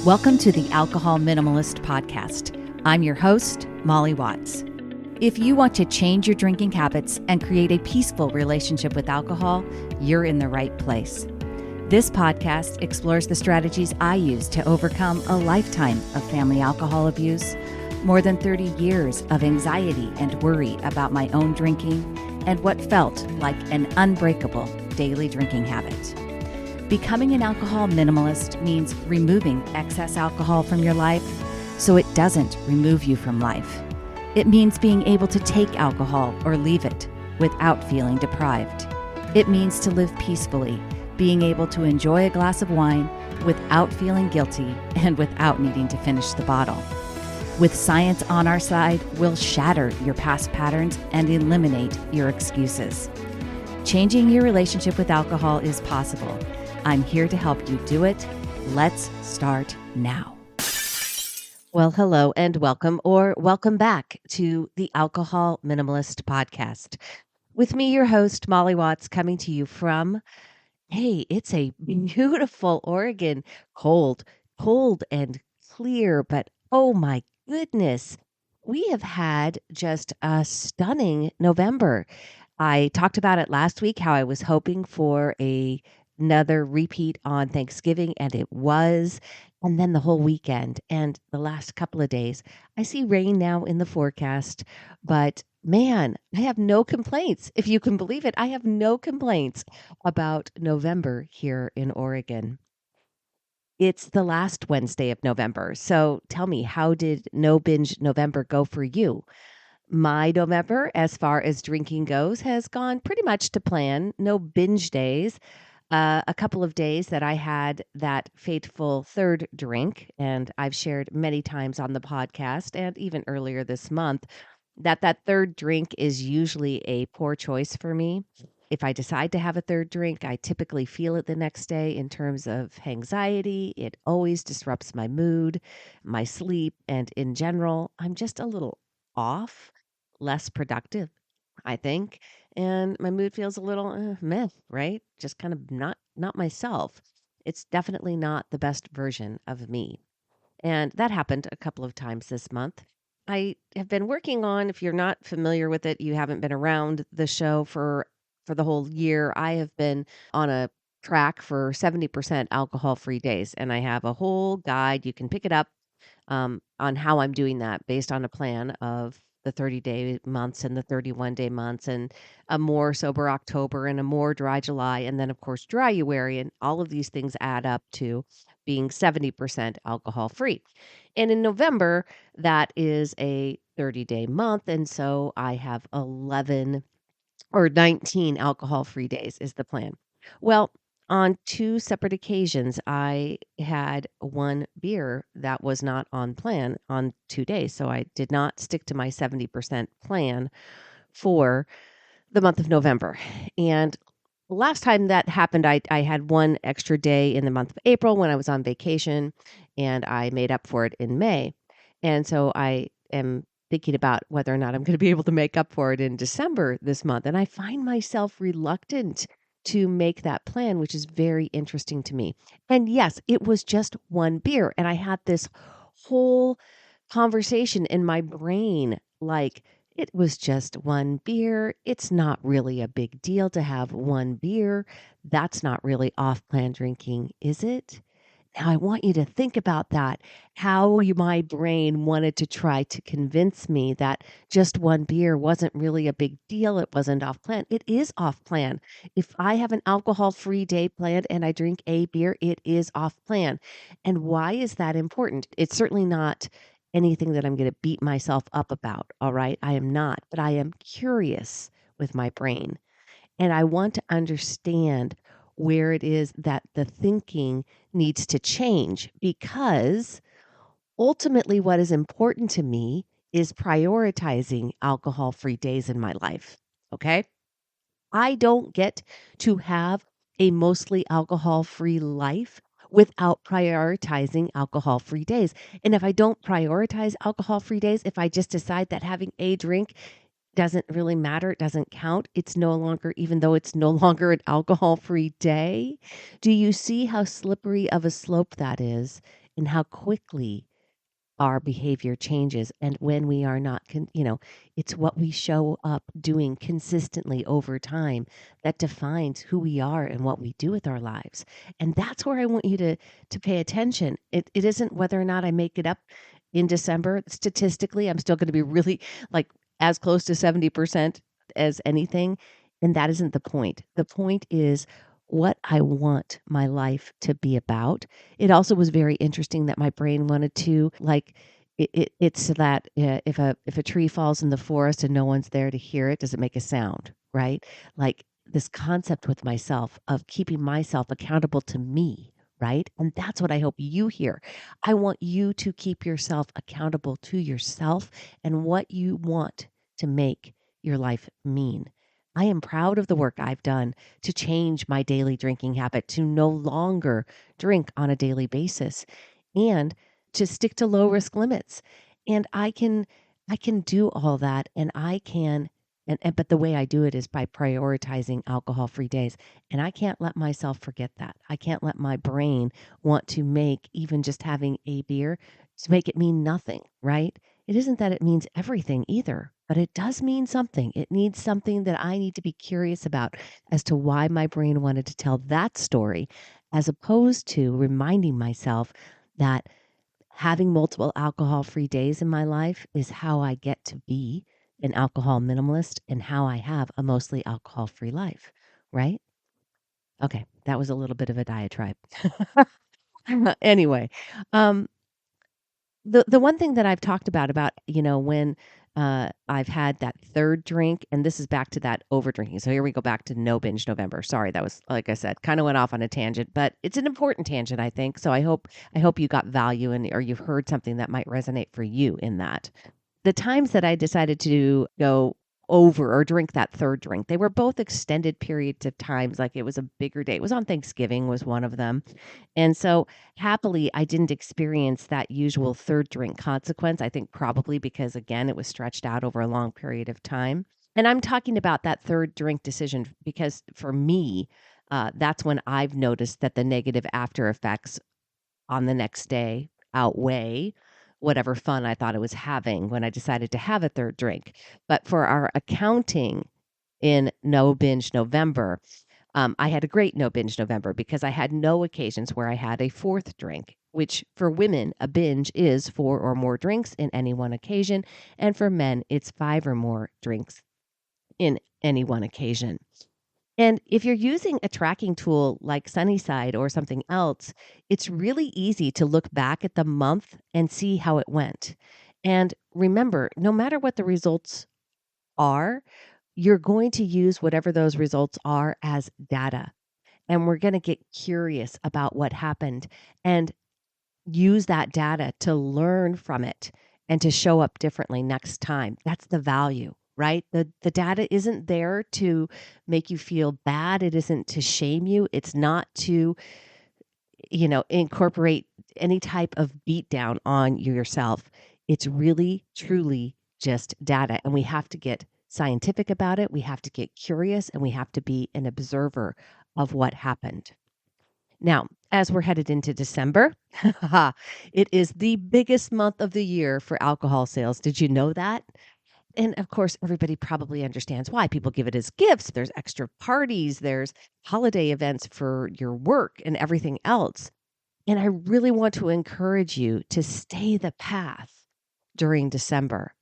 Welcome to the Alcohol Minimalist Podcast. I'm your host, Molly Watts. If you want to change your drinking habits and create a peaceful relationship with alcohol, you're in the right place. This podcast explores the strategies I use to overcome a lifetime of family alcohol abuse, more than 30 years of anxiety and worry about my own drinking, and what felt like an unbreakable daily drinking habit. Becoming an alcohol minimalist means removing excess alcohol from your life so it doesn't remove you from life. It means being able to take alcohol or leave it without feeling deprived. It means to live peacefully, being able to enjoy a glass of wine without feeling guilty and without needing to finish the bottle. With science on our side, we'll shatter your past patterns and eliminate your excuses. Changing your relationship with alcohol is possible. I'm here to help you do it. Let's start now. Well, hello and welcome, or welcome back to the Alcohol Minimalist Podcast. With me, your host, Molly Watts, coming to you from, it's a beautiful Oregon. Cold and clear, but oh my goodness, we have had just a stunning November. I talked about it last week, how I was hoping for another repeat on Thanksgiving, and it was. And then the whole weekend and the last couple of days. I see rain now in the forecast, but man, I have no complaints. If you can believe it, I have no complaints about November here in Oregon. It's the last Wednesday of November. So tell me, how did No Binge November go for you? My November, as far as drinking goes, has gone pretty much to plan. No binge days. A couple of days that I had that fateful third drink, and I've shared many times on the podcast and even earlier this month that third drink is usually a poor choice for me. If I decide to have a third drink, I typically feel it the next day in terms of anxiety. It always disrupts my mood, my sleep, and in general, I'm just a little off, less productive, I think. And my mood feels a little meh, right? Just kind of not myself. It's definitely not the best version of me. And that happened a couple of times this month. I have been working on, if you're not familiar with it, you haven't been around the show for the whole year. I have been on a track for 70% alcohol-free days, and I have a whole guide. You can pick it up on how I'm doing that based on a plan of the 30-day months and the 31-day months and a more sober October and a more dry July. And then, of course, dryuary. And all of these things add up to being 70% alcohol free. And in November, that is a 30-day month. And so I have 11 or 19 alcohol-free days is the plan. Well, on two separate occasions, I had one beer that was not on plan on 2 days. So I did not stick to my 70% plan for the month of November. And last time that happened, I had one extra day in the month of April when I was on vacation, and I made up for it in May. And so I am thinking about whether or not I'm going to be able to make up for it in December this month. And I find myself reluctant to make that plan, which is very interesting to me. And yes, it was just one beer. And I had this whole conversation in my brain like, it was just one beer. It's not really a big deal to have one beer. That's not really off-plan drinking, is it? Now, I want you to think about that, how my brain wanted to try to convince me that just one beer wasn't really a big deal. It wasn't off plan. It is off plan. If I have an alcohol-free day planned and I drink a beer, it is off plan. And why is that important? It's certainly not anything that I'm going to beat myself up about, all right? I am not, but I am curious with my brain. And I want to understand where it is that the thinking needs to change, because ultimately what is important to me is prioritizing alcohol-free days in my life. Okay? I don't get to have a mostly alcohol-free life without prioritizing alcohol-free days. And if I don't prioritize alcohol-free days, if I just decide that having a drink doesn't really matter, it doesn't count, it's no longer, even though it's no longer an alcohol-free day. Do you see how slippery of a slope that is? and how quickly our behavior changes. And when we are not, it's what we show up doing consistently over time that defines who we are and what we do with our lives. And that's where I want you to pay attention. It isn't whether or not I make it up in December. Statistically, I'm still going to be really like as close to 70% as anything. And that isn't the point. The point is what I want my life to be about. It also was very interesting that my brain wanted to it's that if a tree falls in the forest and no one's there to hear it, does it make a sound, right? Like this concept with myself of keeping myself accountable to me, right? And that's what I hope you hear. I want you to keep yourself accountable to yourself and what you want to make your life mean. I am proud of the work I've done to change my daily drinking habit, to no longer drink on a daily basis, and to stick to low risk limits. And I can do all that, and I can and but the way I do it is by prioritizing alcohol-free days. And I can't let myself forget that. I can't let my brain want to make even just having a beer to make it mean nothing, right? It isn't that it means everything either, but it does mean something. It needs something that I need to be curious about as to why my brain wanted to tell that story, as opposed to reminding myself that having multiple alcohol-free days in my life is how I get to be an alcohol minimalist and how I have a mostly alcohol-free life, right? Okay, that was a little bit of a diatribe. Anyway, um, the one thing that I've talked about, when I've had that third drink, and this is back to that over drinking. So here we go back to no binge November. Sorry, that was like I said, kind of went off on a tangent, but it's an important tangent, I think. So I hope you got value in or you've heard something that might resonate for you in that. The times that I decided to go over or drink that third drink, they were both extended periods of times. Like it was a bigger day. It was on Thanksgiving was one of them. And so happily, I didn't experience that usual third drink consequence. I think probably because, again, it was stretched out over a long period of time. And I'm talking about that third drink decision because for me, that's when I've noticed that the negative after effects on the next day outweigh whatever fun I thought I was having when I decided to have a third drink. But for our accounting in No Binge November, I had a great no binge November because I had no occasions where I had a fourth drink, which for women, a binge is 4 or more drinks in any one occasion. And for men, it's 5 or more drinks in any one occasion. And if you're using a tracking tool like Sunnyside or something else, it's really easy to look back at the month and see how it went. And remember, no matter what the results are, you're going to use whatever those results are as data. And we're going to get curious about what happened and use that data to learn from it and to show up differently next time. That's the value, right? The data isn't there to make you feel bad. It isn't to shame you. It's not to, incorporate any type of beat down on yourself. It's really, truly just data. And we have to get scientific about it. We have to get curious and we have to be an observer of what happened. Now, as we're headed into December, it is the biggest month of the year for alcohol sales. Did you know that? And of course, everybody probably understands why. People give it as gifts. There's extra parties, there's holiday events for your work and everything else. And I really want to encourage you to stay the path during December.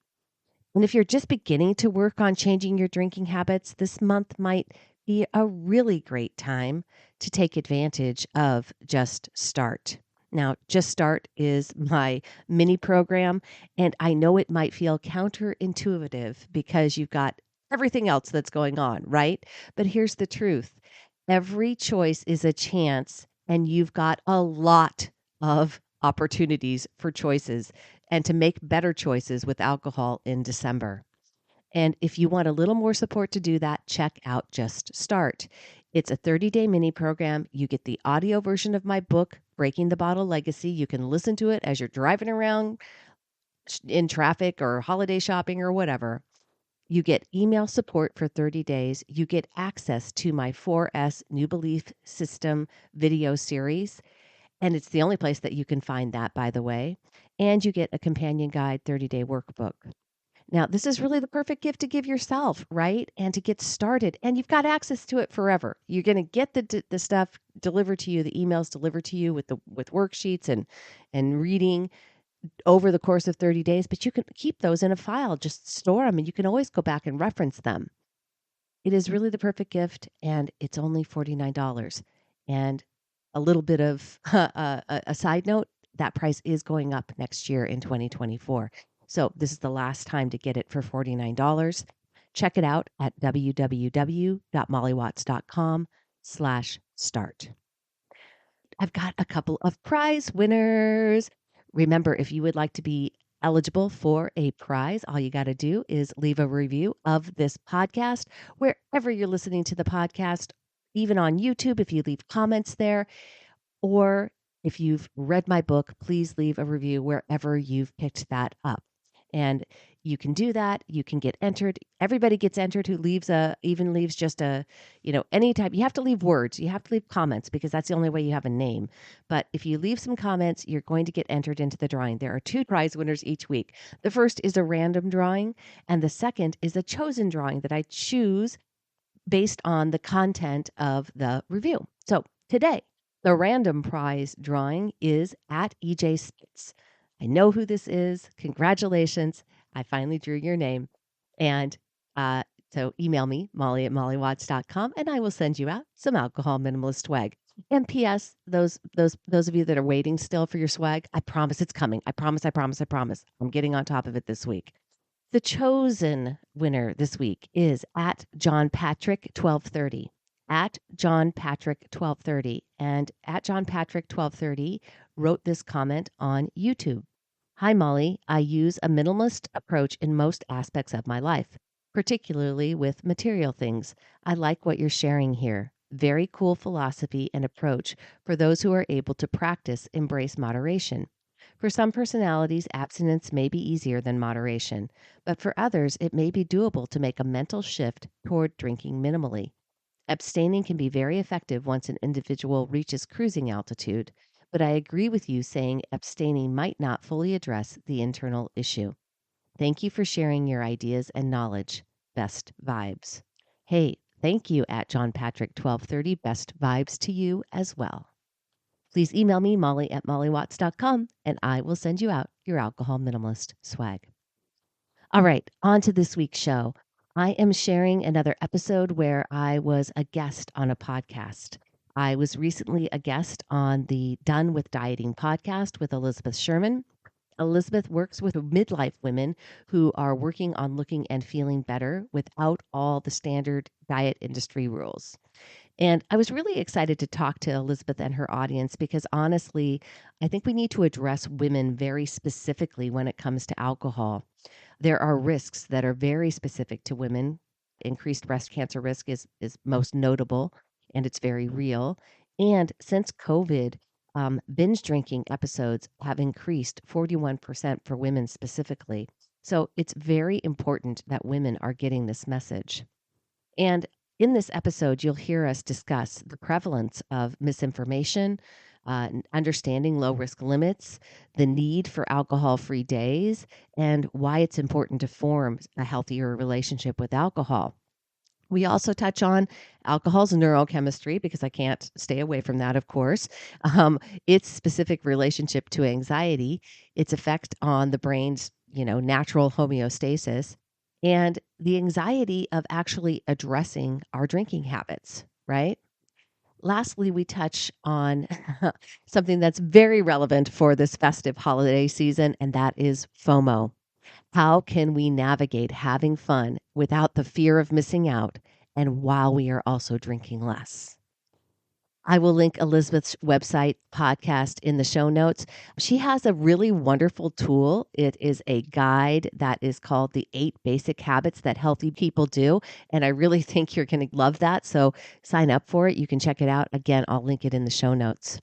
And if you're just beginning to work on changing your drinking habits, this month might be a really great time to take advantage of Just Start. Now, Just Start is my mini program, and I know it might feel counterintuitive because you've got everything else that's going on, right? But here's the truth. Every choice is a chance, and you've got a lot of opportunities for choices and to make better choices with alcohol in December. And if you want a little more support to do that, check out Just Start. It's a 30-day mini program. You get the audio version of my book, Breaking the Bottle Legacy. You can listen to it as you're driving around in traffic or holiday shopping or whatever. You get email support for 30 days. You get access to my 4S New Belief System video series. And it's the only place that you can find that, by the way. And you get a companion guide 30-day workbook. Now, this is really the perfect gift to give yourself, right? And to get started. And you've got access to it forever. You're going to get the stuff delivered to you, the emails delivered to you with worksheets and reading over the course of 30 days, but you can keep those in a file, just store them, and you can always go back and reference them. It is really the perfect gift, and it's only $49. And a little bit of a side note, that price is going up next year in 2024. So this is the last time to get it for $49. Check it out at www.mollywatts.com/start. I've got a couple of prize winners. Remember, if you would like to be eligible for a prize, all you got to do is leave a review of this podcast wherever you're listening to the podcast, even on YouTube, if you leave comments there, or if you've read my book, please leave a review wherever you've picked that up. And you can do that. You can get entered. Everybody gets entered who even leaves just any type. You have to leave words. You have to leave comments because that's the only way you have a name. But if you leave some comments, you're going to get entered into the drawing. There are 2 prize winners each week. The first is a random drawing, and the second is a chosen drawing that I choose based on the content of the review. So today, the random prize drawing is at EJ Spitz. I know who this is. Congratulations. I finally drew your name. And so email me, molly@mollywatts.com, and I will send you out some alcohol minimalist swag. And P.S., those of you that are waiting still for your swag, I promise it's coming. I promise. I'm getting on top of it this week. The chosen winner this week is at John Patrick 1230. At John Patrick 1230. And at John Patrick 1230 wrote this comment on YouTube. Hi, Molly. I use a minimalist approach in most aspects of my life, particularly with material things. I like what you're sharing here. Very cool philosophy and approach for those who are able to embrace moderation. For some personalities, abstinence may be easier than moderation, but for others, it may be doable to make a mental shift toward drinking minimally. Abstaining can be very effective once an individual reaches cruising altitude, but I agree with you saying abstaining might not fully address the internal issue. Thank you for sharing your ideas and knowledge. Best vibes. Hey, thank you at John Patrick 1230. Best vibes to you as well. Please email me, molly@mollywatts.com, and I will send you out your alcohol minimalist swag. All right, on to this week's show. I am sharing another episode where I was a guest on a podcast. I was recently a guest on the Done with Dieting podcast with Elizabeth Sherman. Elizabeth works with midlife women who are working on looking and feeling better without all the standard diet industry rules. And I was really excited to talk to Elizabeth and her audience because honestly, I think we need to address women very specifically when it comes to alcohol. There are risks that are very specific to women. Increased breast cancer risk is most notable, and it's very real. And since COVID, binge drinking episodes have increased 41% for women specifically. So it's very important that women are getting this message. And in this episode, you'll hear us discuss the prevalence of misinformation, understanding low risk limits, the need for alcohol free days, and why it's important to form a healthier relationship with alcohol. We also touch on alcohol's neurochemistry because I can't stay away from that, of course. Its specific relationship to anxiety, its effect on the brain's, natural homeostasis, and the anxiety of actually addressing our drinking habits, right? Lastly, we touch on something that's very relevant for this festive holiday season, and that is FOMO. How can we navigate having fun without the fear of missing out and while we are also drinking less? I will link Elizabeth's website podcast in the show notes. She has a really wonderful tool. It is a guide that is called The 8 Basic Habits That Healthy People Do. And I really think you're going to love that. So sign up for it. You can check it out. Again, I'll link it in the show notes.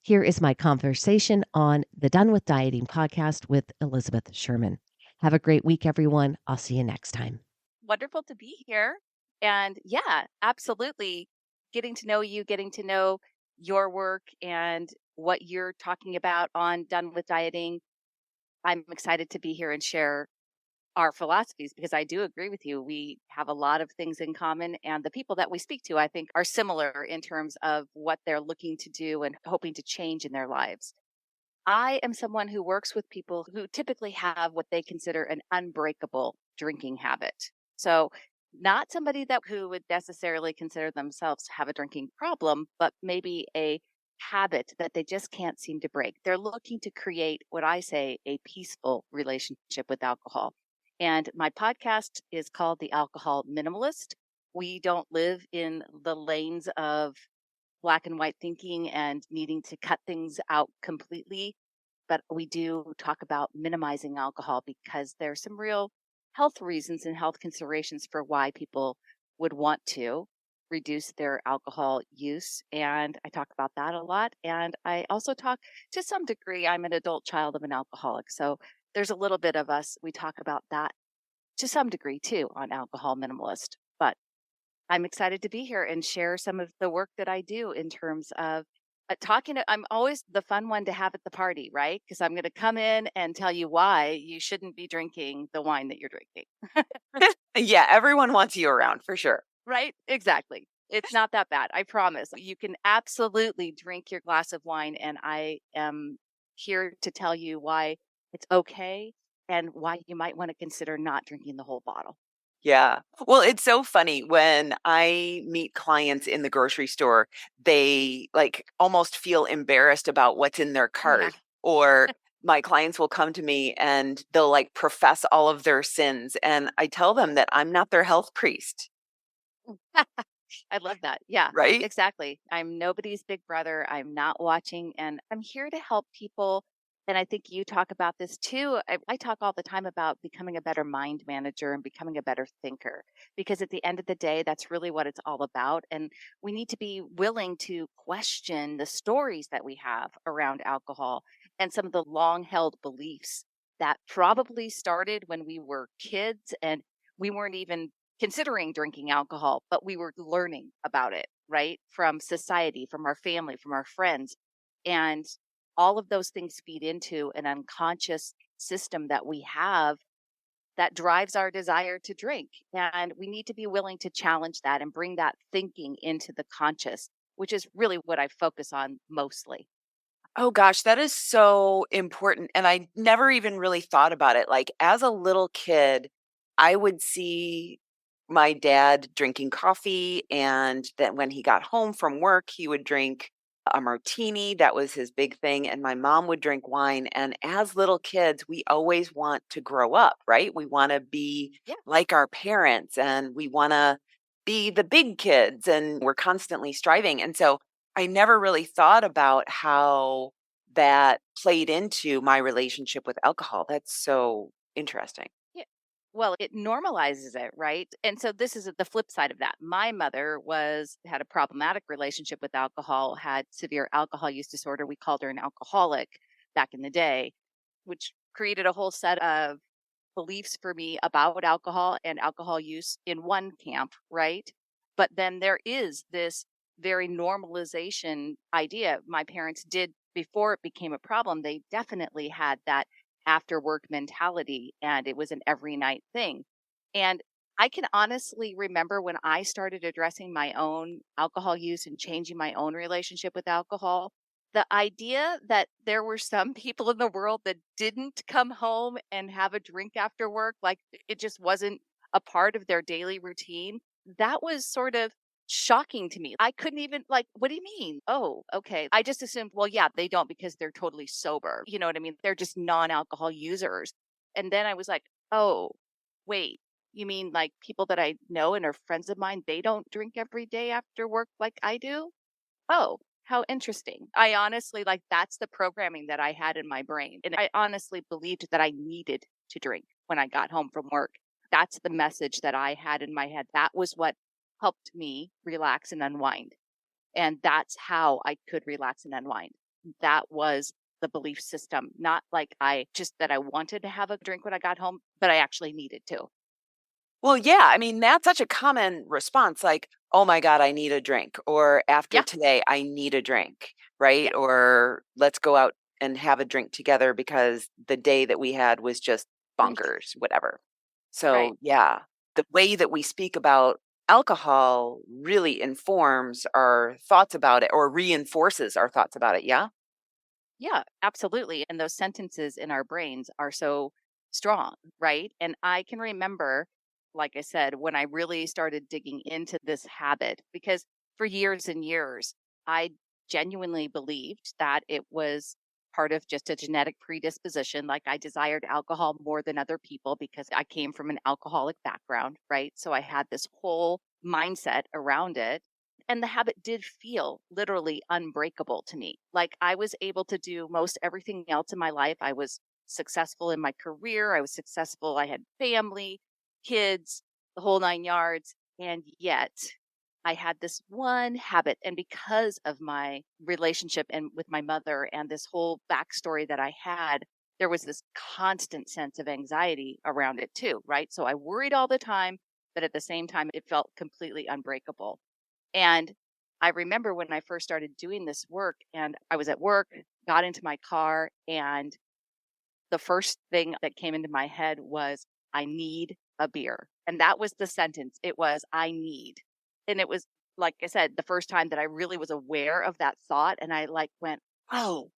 Here is my conversation on the Done with Dieting podcast with Elizabeth Sherman. Have a great week, everyone. I'll see you next time. Wonderful to be here. And yeah, absolutely. Getting to know you, getting to know your work, and what you're talking about on Done with Dieting. I'm excited to be here and share our philosophies because I do agree with you. We have a lot of things in common, and the people that we speak to, I think, are similar in terms of what they're looking to do and hoping to change in their lives. I am someone who works with people who typically have what they consider an unbreakable drinking habit. So, not somebody that who would necessarily consider themselves to have a drinking problem, but maybe a habit that they just can't seem to break. They're looking to create what I say a peaceful relationship with alcohol. And my podcast is called The Alcohol Minimalist. We don't live in the lanes of black and white thinking and needing to cut things out completely. But we do talk about minimizing alcohol because there's some real health reasons and health considerations for why people would want to reduce their alcohol use. And I talk about that a lot. And I also talk to some degree, I'm an adult child of an alcoholic. So there's a little bit of us, we talk about that to some degree too on Alcohol Minimalist. But I'm excited to be here and share some of the work that I do in terms of talking. I'm always the fun one to have at the party, right? Because I'm going to come in and tell you why you shouldn't be drinking the wine that you're drinking. Yeah, everyone wants you around for sure. Right? Exactly. It's not that bad. I promise. You can absolutely drink your glass of wine, and I am here to tell you why it's okay and why you might want to consider not drinking the whole bottle. Yeah. Well, it's so funny when I meet clients in the grocery store, they like almost feel embarrassed about what's in their Oh, yeah. cart. Or my clients will come to me and they'll like profess all of their sins. And I tell them that I'm not their health priest, I love that. Yeah, right? exactly. I'm nobody's big brother. I'm not watching, and I'm here to help people. And I think you talk about this too. I talk all the time about becoming a better mind manager and becoming a better thinker, because at the end of the day, that's really what it's all about. And we need to be willing to question the stories that we have around alcohol and some of the long held beliefs that probably started when we were kids and we weren't even considering drinking alcohol, but we were learning about it, right? From society, from our family, from our friends. And all of those things feed into an unconscious system that we have that drives our desire to drink. And we need to be willing to challenge that and bring that thinking into the conscious, which is really what I focus on mostly. Oh gosh, that is so important. And I never even really thought about it. Like as a little kid, I would see my dad drinking coffee, and then when he got home from work, he would drink a martini. That was his big thing. And my mom would drink wine. And as little kids, we always want to grow up, right? We want to be Yeah. like our parents and we want to be the big kids, and we're constantly striving. And so I never really thought about how that played into my relationship with alcohol. That's so interesting. Yeah. Well, it normalizes it, right? And so this is the flip side of that. My mother had a problematic relationship with alcohol, had severe alcohol use disorder. We called her an alcoholic back in the day, which created a whole set of beliefs for me about alcohol and alcohol use in one camp, right? But then there is this very normalization idea. My parents did before it became a problem, they definitely had that after work mentality and it was an every night thing. And I can honestly remember when I started addressing my own alcohol use and changing my own relationship with alcohol, the idea that there were some people in the world that didn't come home and have a drink after work, like it just wasn't a part of their daily routine, that was sort of shocking to me. I couldn't even like, what do you mean? Oh, okay. I just assumed, well, yeah, they don't because they're totally sober. You know what I mean? They're just non-alcohol users. And then I was like, oh, wait, you mean like people that I know and are friends of mine, they don't drink every day after work like I do? Oh, how interesting. I honestly like that's the programming that I had in my brain. And I honestly believed that I needed to drink when I got home from work. That's the message that I had in my head. That was what helped me relax and unwind. And that's how I could relax and unwind. That was the belief system, not like that I wanted to have a drink when I got home, but I actually needed to. Well, yeah, I mean, that's such a common response like, oh my God, I need a drink, or after Yeah. today, I need a drink, right? Yeah, Or let's go out and have a drink together because the day that we had was just bonkers, whatever. right. So, yeah, the way that we speak about alcohol really informs our thoughts about it or reinforces our thoughts about it. Yeah. Yeah, absolutely. And those sentences in our brains are so strong, right? And I can remember, like I said, when I really started digging into this habit, because for years and years, I genuinely believed that it was part of just a genetic predisposition. Like I desired alcohol more than other people because I came from an alcoholic background, right? So I had this whole mindset around it. And the habit did feel literally unbreakable to me. Like I was able to do most everything else in my life. I was successful in my career. I was successful. I had family, kids, the whole nine yards. And yet I had this one habit. And because of my relationship and with my mother and this whole backstory that I had, there was this constant sense of anxiety around it too, right? So I worried all the time, but at the same time, it felt completely unbreakable. And I remember when I first started doing this work and I was at work, got into my car, and the first thing that came into my head was, I need a beer. And that was the sentence. It was, I need. And it was, like I said, the first time that I really was aware of that thought. And I like went, oh,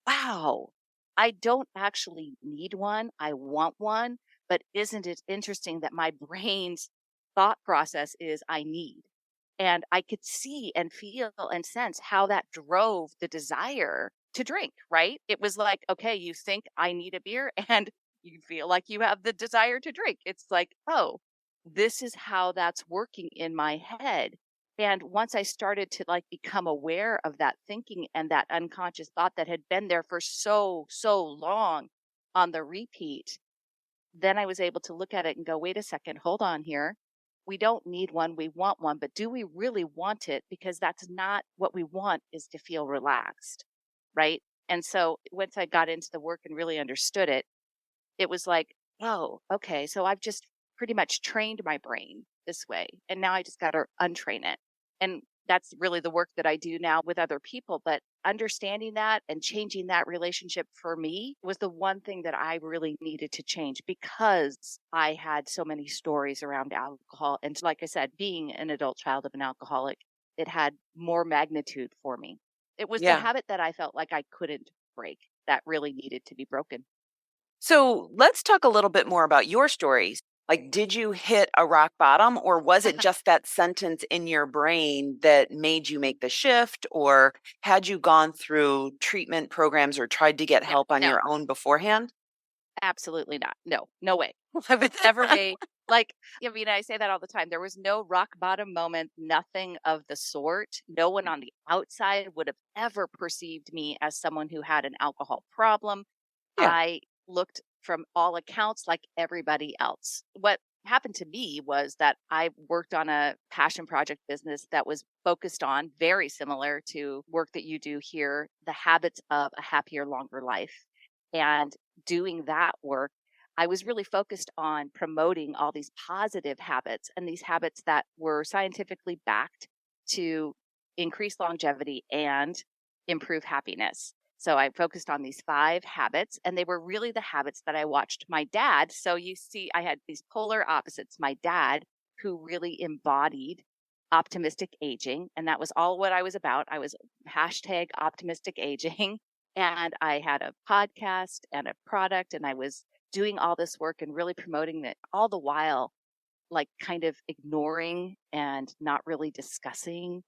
wow, I don't actually need one. I want one. But isn't it interesting that my brain's thought process is I need? And I could see and feel and sense how that drove the desire to drink, right? It was like, okay, you think I need a beer and you feel like you have the desire to drink. It's like, oh, this is how that's working in my head. And once I started to like become aware of that thinking and that unconscious thought that had been there for so long on the repeat, then I was able to look at it and go, wait a second, hold on here. We don't need one, we want one, but do we really want it? Because that's not what we want, is to feel relaxed, right? And so once I got into the work and really understood it, it was like, oh, okay, so I've just pretty much trained my brain this way. And now I just got to untrain it. And that's really the work that I do now with other people. But understanding that and changing that relationship for me was the one thing that I really needed to change because I had so many stories around alcohol. And like I said, being an adult child of an alcoholic, it had more magnitude for me. It was the Yeah. habit that I felt like I couldn't break that really needed to be broken. So let's talk a little bit more about your stories. Like, did you hit a rock bottom, or was it just that sentence in your brain that made you make the shift? Or had you gone through treatment programs or tried to get Yeah, help on no. your own beforehand? Absolutely not. No, no way. I would never way. Like, I mean, I say that all the time. There was no rock bottom moment, nothing of the sort. No one on the outside would have ever perceived me as someone who had an alcohol problem. Yeah. I looked from all accounts like everybody else. What happened to me was that I worked on a passion project business that was focused on, very similar to work that you do here, the habits of a happier, longer life. And doing that work, I was really focused on promoting all these positive habits and these habits that were scientifically backed to increase longevity and improve happiness. So I focused on these 5 habits, and they were really the habits that I watched my dad. So you see, I had these polar opposites. My dad, who really embodied optimistic aging, and that was all what I was about. I was hashtag optimistic aging. And I had a podcast and a product, and I was doing all this work and really promoting it all the while, like kind of ignoring and not really discussing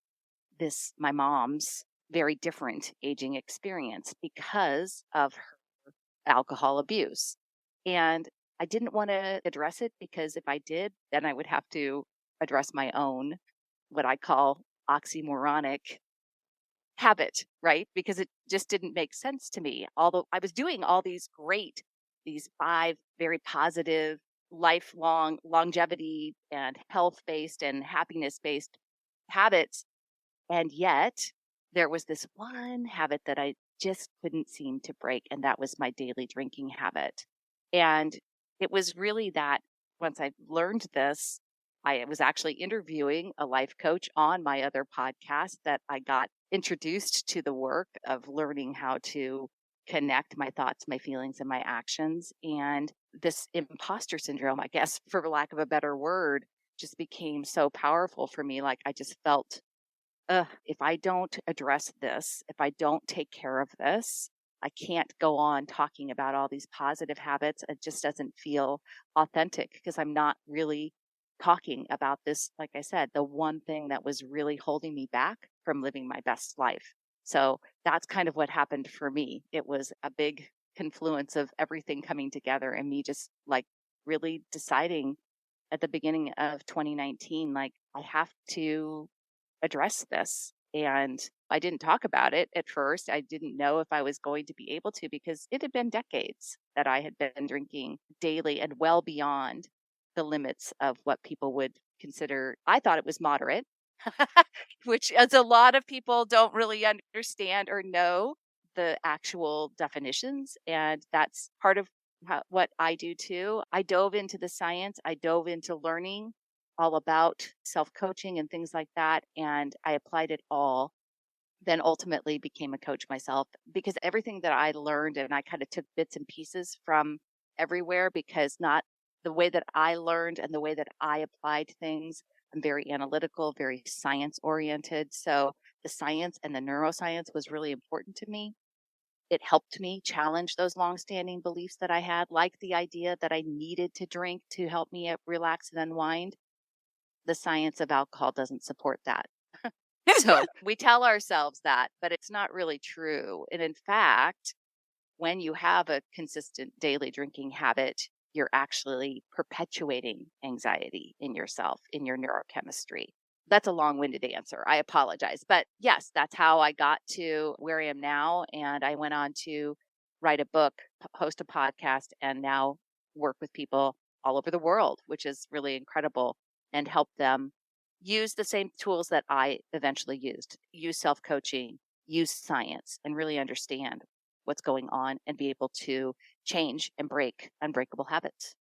this, my mom's very different aging experience because of her alcohol abuse. And I didn't want to address it because if I did, then I would have to address my own, what I call oxymoronic habit, right? Because it just didn't make sense to me. Although I was doing all these great, these 5 very positive, lifelong longevity and health based and happiness based habits. And yet there was this one habit that I just couldn't seem to break. And that was my daily drinking habit. And it was really that once I learned this, I was actually interviewing a life coach on my other podcast that I got introduced to the work of learning how to connect my thoughts, my feelings, and my actions. And this imposter syndrome, I guess, for lack of a better word, just became so powerful for me. Like I just felt, if I don't address this, if I don't take care of this, I can't go on talking about all these positive habits. It just doesn't feel authentic because I'm not really talking about this, like I said, the one thing that was really holding me back from living my best life. So that's kind of what happened for me. It was a big confluence of everything coming together and me just like really deciding at the beginning of 2019, like I have to address this. And I didn't talk about it at first. I didn't know if I was going to be able to because it had been decades that I had been drinking daily and well beyond the limits of what people would consider. I thought it was moderate, which as a lot of people don't really understand or know the actual definitions. And that's part of what I do too. I dove into the science, I dove into learning all about self coaching and things like that. And I applied it all, then ultimately became a coach myself because everything that I learned and I kind of took bits and pieces from everywhere because not the way that I learned and the way that I applied things. I'm very analytical, very science oriented. So the science and the neuroscience was really important to me. It helped me challenge those longstanding beliefs that I had, like the idea that I needed to drink to help me relax and unwind. The science of alcohol doesn't support that. So we tell ourselves that, but it's not really true. And in fact, when you have a consistent daily drinking habit, you're actually perpetuating anxiety in yourself, in your neurochemistry. That's a long-winded answer. I apologize. But yes, that's how I got to where I am now. And I went on to write a book, host a podcast, and now work with people all over the world, which is really incredible, and help them use the same tools that I eventually used, use self-coaching, use science, and really understand what's going on and be able to change and break unbreakable habits.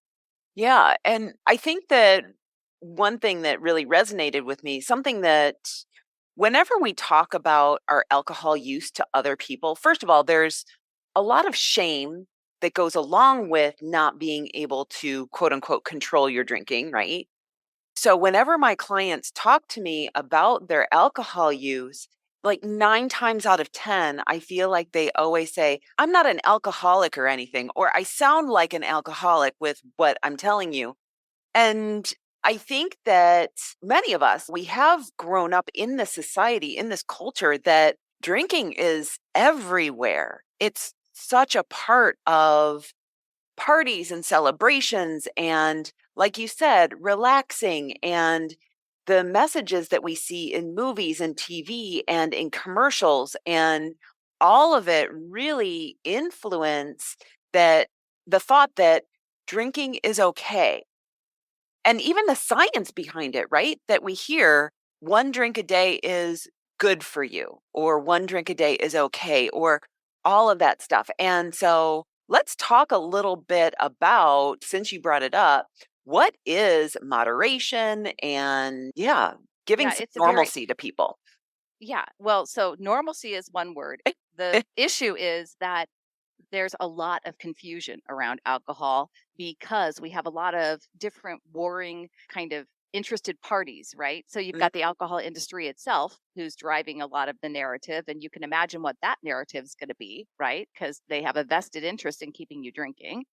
Yeah. And I think that one thing that really resonated with me, something that whenever we talk about our alcohol use to other people, first of all, there's a lot of shame that goes along with not being able to quote unquote control your drinking, right? So whenever my clients talk to me about their alcohol use, like 9 times out of 10, I feel like they always say, I'm not an alcoholic or anything, or I sound like an alcoholic with what I'm telling you. And I think that many of us, we have grown up in this society, in this culture that drinking is everywhere. It's such a part of parties and celebrations and, like you said, relaxing, and the messages that we see in movies and TV and in commercials, and all of it really influence that the thought that drinking is okay. And even the science behind it, right? That we hear 1 drink a day is good for you, or 1 drink a day is okay, or all of that stuff. And so let's talk a little bit about, since you brought it up, what is moderation and, yeah, giving Yeah, some it's a very, normalcy to people. yeah. Well, so normalcy is one word. The issue is that there's a lot of confusion around alcohol because we have a lot of different warring kind of interested parties, right? So you've got the alcohol industry itself who's driving a lot of the narrative, and you can imagine what that narrative is going to be, right? Because they have a vested interest in keeping you drinking.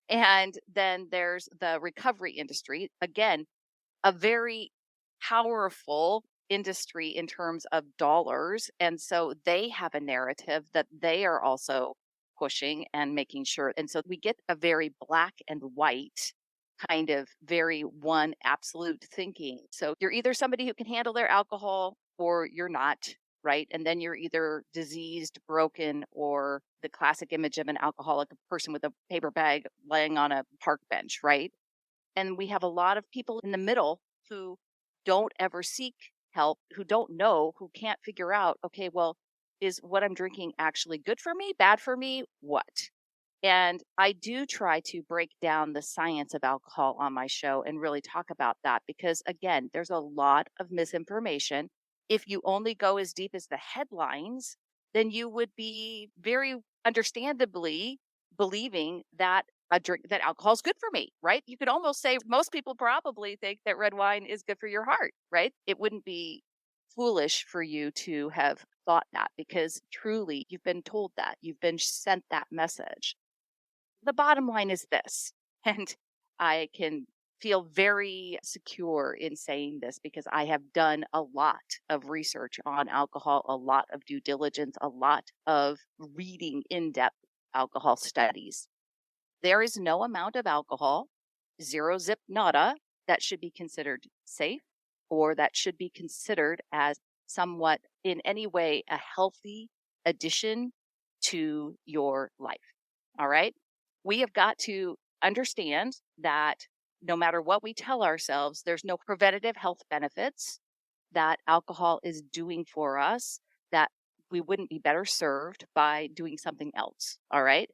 And then there's the recovery industry, again, a very powerful industry in terms of dollars. And so they have a narrative that they are also pushing and making sure. And so we get a very black and white kind of very one absolute thinking. So you're either somebody who can handle their alcohol or you're not, right? And then you're either diseased, broken, or the classic image of an alcoholic person with a paper bag laying on a park bench, right? And we have a lot of people in the middle who don't ever seek help, who don't know, who can't figure out, okay, well, is what I'm drinking actually good for me, bad for me, what? And I do try to break down the science of alcohol on my show and really talk about that because, again, there's a lot of misinformation. If you only go as deep as the headlines, then you would be very understandably believing that that alcohol is good for me, right? You could almost say most people probably think that red wine is good for your heart, right? It wouldn't be foolish for you to have thought that, because truly you've been told that, you've been sent that message. The bottom line is this, and I can feel very secure in saying this because I have done a lot of research on alcohol, a lot of due diligence, a lot of reading in-depth alcohol studies. There is no amount of alcohol, zero zip nada, that should be considered safe or that should be considered as somewhat in any way a healthy addition to your life. All right. We have got to understand that no matter what we tell ourselves, there's no preventative health benefits that alcohol is doing for us that we wouldn't be better served by doing something else. All right.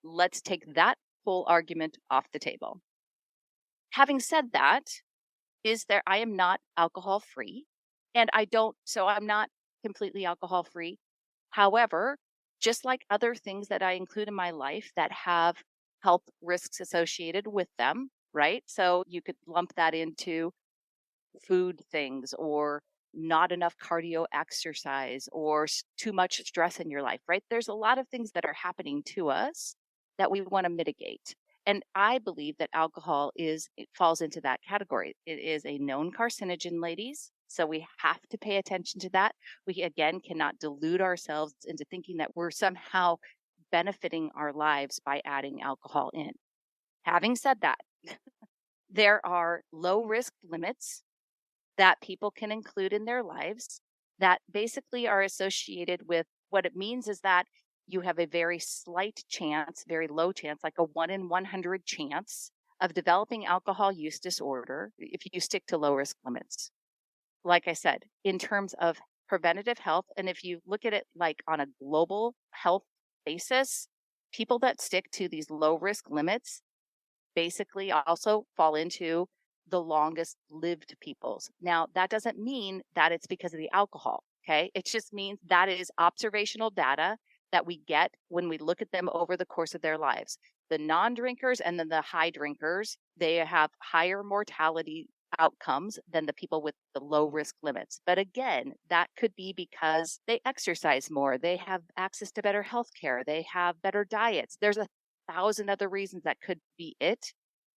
Let's take that full argument off the table. Having said that, I am not alcohol free, and I'm not completely alcohol free. However, just like other things that I include in my life that have health risks associated with them, right? So you could lump that into food things or not enough cardio exercise or too much stress in your life, right? There's a lot of things that are happening to us that we want to mitigate. And I believe that alcohol it falls into that category. It is a known carcinogen, ladies. So we have to pay attention to that. We, again, cannot delude ourselves into thinking that we're somehow benefiting our lives by adding alcohol in. Having said that, there are low risk limits that people can include in their lives that basically are associated with what it means is that you have a very slight chance, very low chance, like a 1 in 100 chance of developing alcohol use disorder if you stick to low risk limits. Like I said, in terms of preventative health, and if you look at it like on a global health basis, people that stick to these low risk limits basically also fall into the longest lived peoples. Now, that doesn't mean that it's because of the alcohol, okay? It just means that is observational data that we get when we look at them over the course of their lives. The non-drinkers and then the high drinkers, they have higher mortality outcomes than the people with the low risk limits. But again, that could be because they exercise more, they have access to better health care, they have better diets. There's 1,000 other reasons that could be it.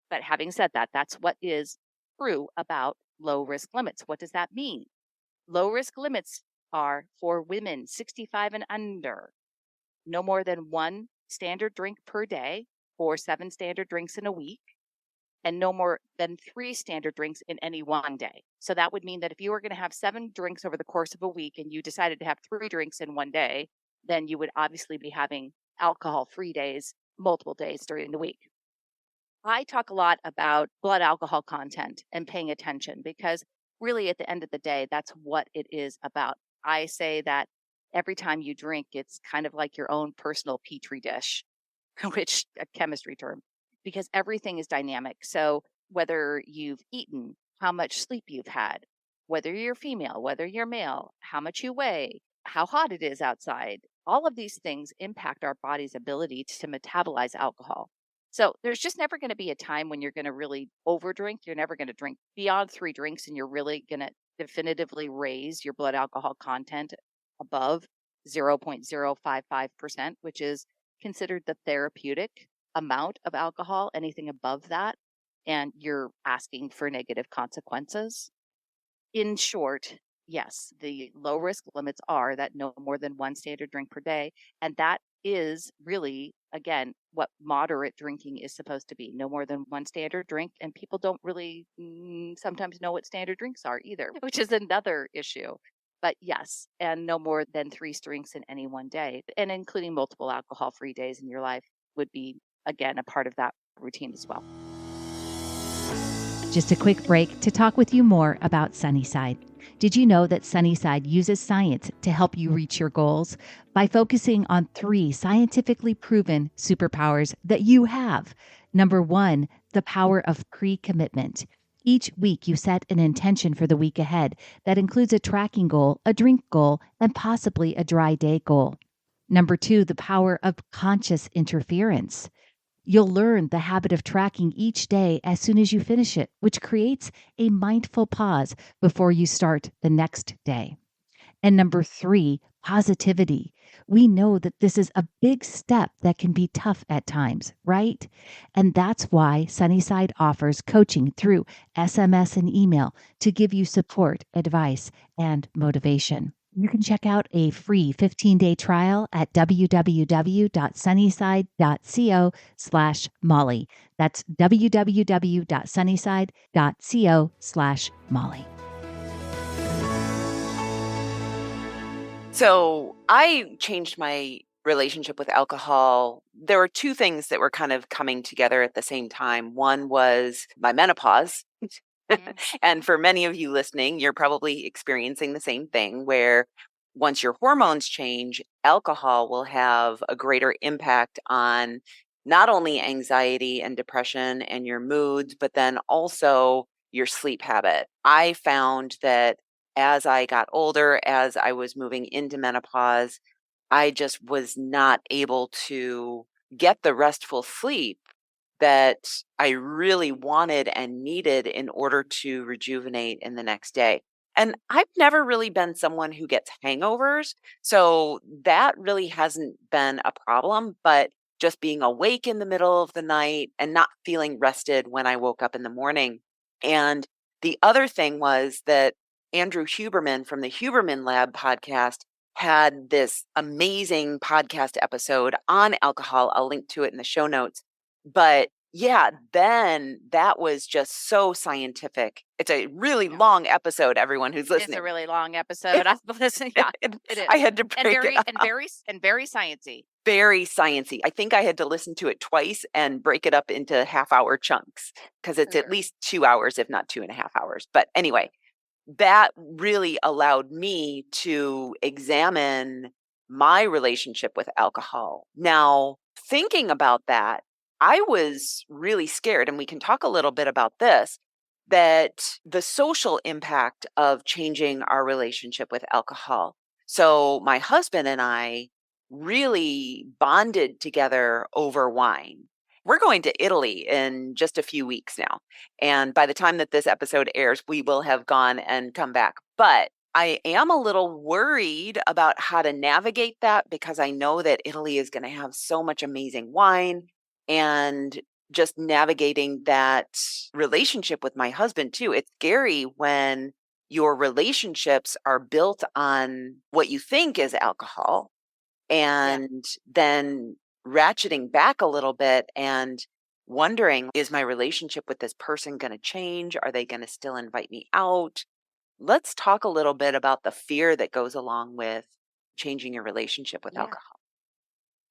But having said that, that's what is true about low risk limits. What does that mean? Low risk limits are for women 65 and under, no more than 1 standard drink per day or 7 standard drinks in a week, and no more than 3 standard drinks in any one day. So that would mean that if you were going to have 7 drinks over the course of a week and you decided to have 3 drinks in one day, then you would obviously be having alcohol-free days multiple days during the week. I talk a lot about blood alcohol content and paying attention because really at the end of the day, that's what it is about. I say that every time you drink, it's kind of like your own personal petri dish, which a chemistry term, because everything is dynamic. So whether you've eaten, how much sleep you've had, whether you're female, whether you're male, how much you weigh, how hot it is outside, all of these things impact our body's ability to metabolize alcohol. So there's just never going to be a time when you're going to really overdrink. You're never going to drink beyond 3 drinks, and you're really going to definitively raise your blood alcohol content above 0.055%, which is considered the therapeutic amount of alcohol. Anything above that, and you're asking for negative consequences. In short, yes, the low risk limits are that no more than 1 standard drink per day. And that is really, again, what moderate drinking is supposed to be. No more than 1 standard drink. And people don't really sometimes know what standard drinks are either, which is another issue. But yes, and no more than 3 drinks in any one day. And including multiple alcohol-free days in your life would be, again, a part of that routine as well. Just a quick break to talk with you more about Sunnyside. Did you know that Sunnyside uses science to help you reach your goals by focusing on 3 scientifically proven superpowers that you have? Number 1, the power of pre-commitment. Each week, you set an intention for the week ahead that includes a tracking goal, a drink goal, and possibly a dry day goal. Number 2, the power of conscious interference. You'll learn the habit of tracking each day as soon as you finish it, which creates a mindful pause before you start the next day. And number 3, positivity. We know that this is a big step that can be tough at times, right? And that's why Sunnyside offers coaching through SMS and email to give you support, advice, and motivation. You can check out a free 15-day trial at www.sunnyside.co/Molly. That's www.sunnyside.co/Molly. So I changed my relationship with alcohol. There were two things that were kind of coming together at the same time. One was my menopause. And for many of you listening, you're probably experiencing the same thing where once your hormones change, alcohol will have a greater impact on not only anxiety and depression and your moods, but then also your sleep habit. I found that as I got older, as I was moving into menopause, I just was not able to get the restful sleep that I really wanted and needed in order to rejuvenate in the next day. And I've never really been someone who gets hangovers. So that really hasn't been a problem, but just being awake in the middle of the night and not feeling rested when I woke up in the morning. And the other thing was that Andrew Huberman from the Huberman Lab podcast had this amazing podcast episode on alcohol. I'll link to it in the show notes. But yeah, then that was just so scientific. It's a really long episode, everyone who's listening. It's a really long episode. I've been listening. Yeah, it is. I had to break it up. And very sciencey. Very sciencey. I think I had to listen to it twice and break it up into half-hour chunks because it's at least 2 hours, if not 2.5 hours. But anyway, that really allowed me to examine my relationship with alcohol. Now, thinking about that, I was really scared, and we can talk a little bit about this, that the social impact of changing our relationship with alcohol. So my husband and I really bonded together over wine. We're going to Italy in just a few weeks now. And by the time that this episode airs, we will have gone and come back. But I am a little worried about how to navigate that because I know that Italy is going to have so much amazing wine, and just navigating that relationship with my husband too. It's scary when your relationships are built on what you think is alcohol and then ratcheting back a little bit and wondering, is my relationship with this person going to change? Are they going to still invite me out? Let's talk a little bit about the fear that goes along with changing your relationship with alcohol.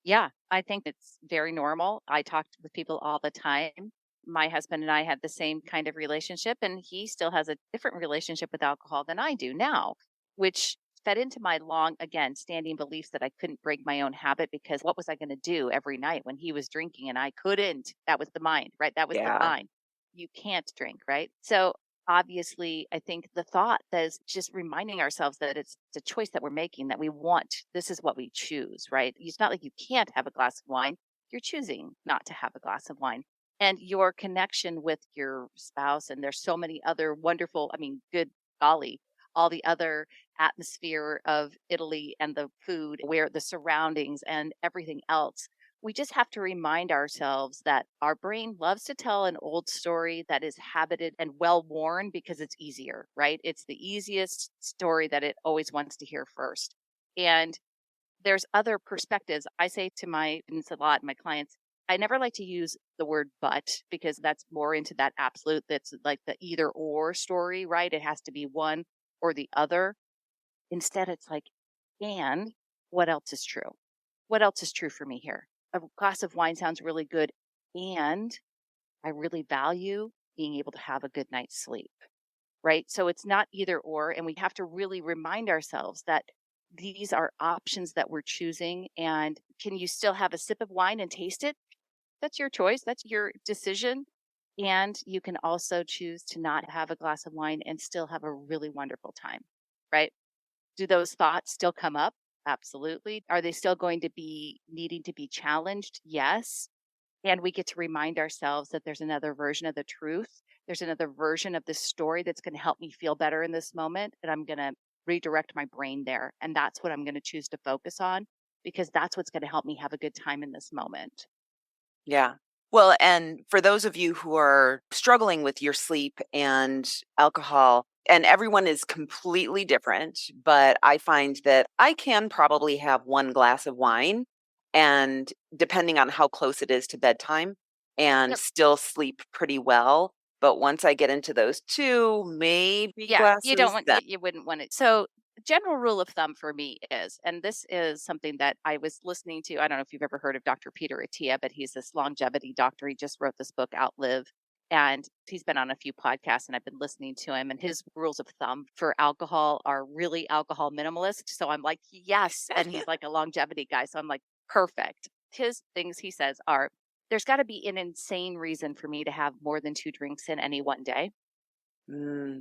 Yeah, I think it's very normal. I talk with people all the time. My husband and I had the same kind of relationship, and he still has a different relationship with alcohol than I do now, which fed into my long, again, standing beliefs that I couldn't break my own habit because what was I going to do every night when he was drinking and I couldn't? That was the mind, right? That was the mind. You can't drink, right? So obviously, I think the thought that is just reminding ourselves that it's a choice that we're making, that we want, this is what we choose, right? It's not like you can't have a glass of wine. You're choosing not to have a glass of wine. And your connection with your spouse, and there's so many other wonderful, good golly, all the other atmosphere of Italy and the food, where the surroundings and everything else. We just have to remind ourselves that our brain loves to tell an old story that is habited and well-worn because it's easier, right? It's the easiest story that it always wants to hear first. And there's other perspectives. I say to my students a lot, my clients, I never like to use the word but because that's more into that absolute, that's like the either or story, right? It has to be one or the other. Instead, it's like, and what else is true? What else is true for me here? A glass of wine sounds really good, and I really value being able to have a good night's sleep, right? So it's not either or, and we have to really remind ourselves that these are options that we're choosing. And can you still have a sip of wine and taste it? That's your choice. That's your decision. And you can also choose to not have a glass of wine and still have a really wonderful time, right? Do those thoughts still come up? Absolutely. Are they still going to be needing to be challenged? Yes. And we get to remind ourselves that there's another version of the truth. There's another version of this story that's going to help me feel better in this moment. And I'm going to redirect my brain there. And that's what I'm going to choose to focus on because that's what's going to help me have a good time in this moment. Yeah. Well, and for those of you who are struggling with your sleep and alcohol, and everyone is completely different, but I find that I can probably have one glass of wine and depending on how close it is to bedtime and Yep. still sleep pretty well. But once I get into those two, maybe Yeah, you don't glasses, want then you wouldn't want it. So, general rule of thumb for me is, and this is something that I was listening to. I don't know if you've ever heard of Dr. Peter Attia, but he's this longevity doctor. He just wrote this book, Outlive, and he's been on a few podcasts, and I've been listening to him. And his rules of thumb for alcohol are really alcohol minimalist. So I'm like, yes, and he's like a longevity guy, so I'm like, perfect. His things he says are, there's got to be an insane reason for me to have more than 2 drinks in any one day,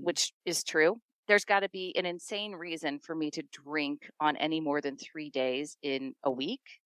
which is true. There's got to be an insane reason for me to drink on any more than 3 days in a week.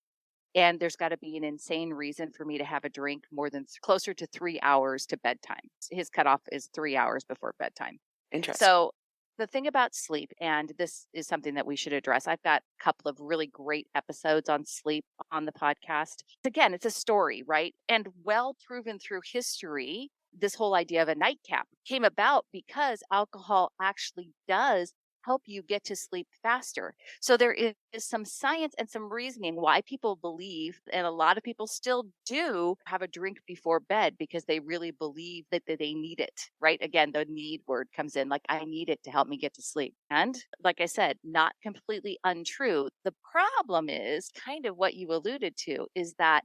And there's got to be an insane reason for me to have a drink more than closer to 3 hours to bedtime. His cutoff is 3 hours before bedtime. interesting. So the thing about sleep, and this is something that we should address, I've got a couple of really great episodes on sleep on the podcast. Again, it's a story, right? And well proven through history, this whole idea of a nightcap came about because alcohol actually does help you get to sleep faster. So there is some science and some reasoning why people believe, and a lot of people still do, have a drink before bed because they really believe that they need it, right? Again, the need word comes in, like, I need it to help me get to sleep. And like I said, not completely untrue. The problem is kind of what you alluded to, is that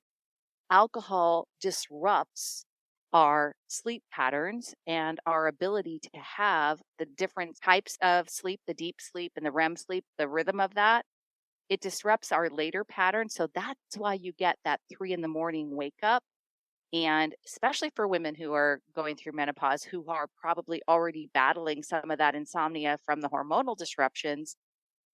alcohol disrupts our sleep patterns and our ability to have the different types of sleep, the deep sleep and the REM sleep, the rhythm of that. It disrupts our later pattern. So that's why you get that 3 a.m. wake up. And especially for women who are going through menopause, who are probably already battling some of that insomnia from the hormonal disruptions,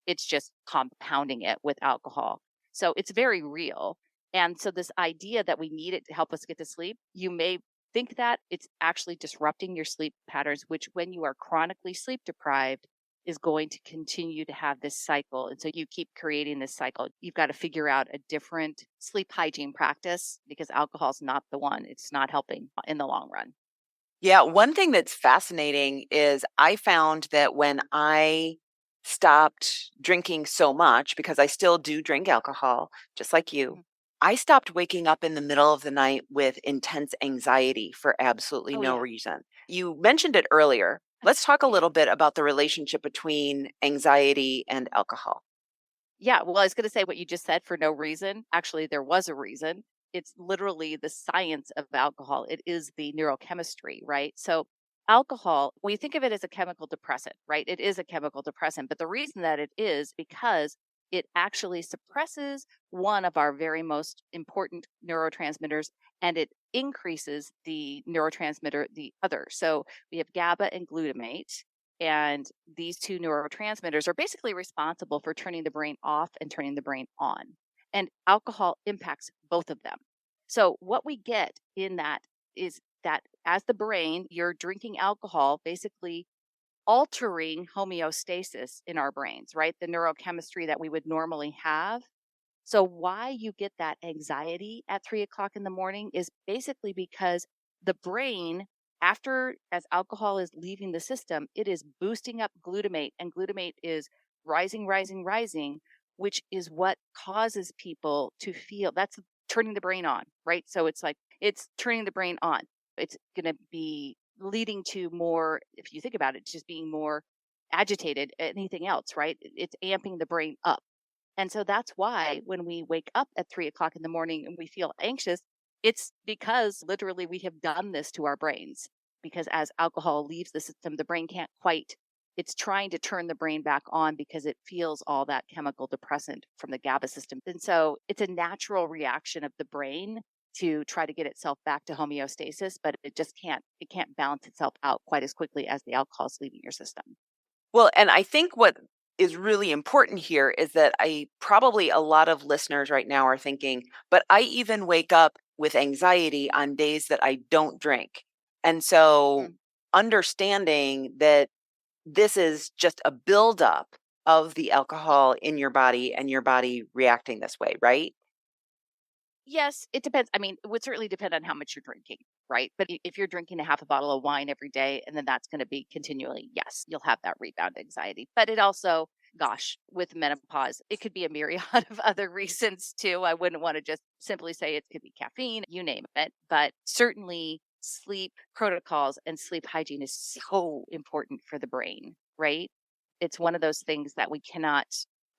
it's just compounding it with alcohol. So it's very real. And so this idea that we need it to help us get to sleep, you may think that it's actually disrupting your sleep patterns, which when you are chronically sleep deprived is going to continue to have this cycle. And so you keep creating this cycle. You've got to figure out a different sleep hygiene practice because alcohol is not the one. It's not helping in the long run. Yeah, one thing that's fascinating is I found that when I stopped drinking so much, because I still do drink alcohol, just like you, Mhm. I stopped waking up in the middle of the night with intense anxiety for absolutely Oh, no yeah. reason. You mentioned it earlier. Let's talk a Yeah. little bit about the relationship between anxiety and alcohol. Yeah, well, I was going to say what you just said for no reason. Actually, there was a reason. It's literally the science of alcohol. It is the neurochemistry, right? So, alcohol, we think of it as a chemical depressant, right? It is a chemical depressant. But the reason that it is because it actually suppresses one of our very most important neurotransmitters and it increases the neurotransmitter, the other. So, we have GABA and glutamate. And these two neurotransmitters are basically responsible for turning the brain off and turning the brain on. And alcohol impacts both of them. So, what we get in that is that as the brain, you're drinking alcohol, basically altering homeostasis in our brains, right? The neurochemistry that we would normally have. So, why you get that anxiety at 3 o'clock in the morning is basically because the brain, after as alcohol is leaving the system, it is boosting up glutamate, and glutamate is rising, rising, rising, which is what causes people to feel that's turning the brain on, right? So, it's like it's turning the brain on. It's going to be leading to more, if you think about it, just being more agitated, anything else, right? It's amping the brain up. And so that's why when we wake up at 3 o'clock in the morning and we feel anxious, it's because literally we have done this to our brains. Because as alcohol leaves the system, the brain can't quite, it's trying to turn the brain back on because it feels all that chemical depressant from the GABA system. And so it's a natural reaction of the brain to try to get itself back to homeostasis, but it can't balance itself out quite as quickly as the alcohol is leaving your system. Well, and I think what is really important here is that probably a lot of listeners right now are thinking, but I even wake up with anxiety on days that I don't drink. And so understanding that this is just a buildup of the alcohol in your body and your body reacting this way, right? Yes, it depends. I mean, it would certainly depend on how much you're drinking, right? But if you're drinking a half a bottle of wine every day, and then that's going to be continually, yes, you'll have that rebound anxiety. But it also, gosh, with menopause, it could be a myriad of other reasons too. I wouldn't want to just simply say it could be caffeine, you name it. But certainly sleep protocols and sleep hygiene is so important for the brain, right? It's one of those things that we cannot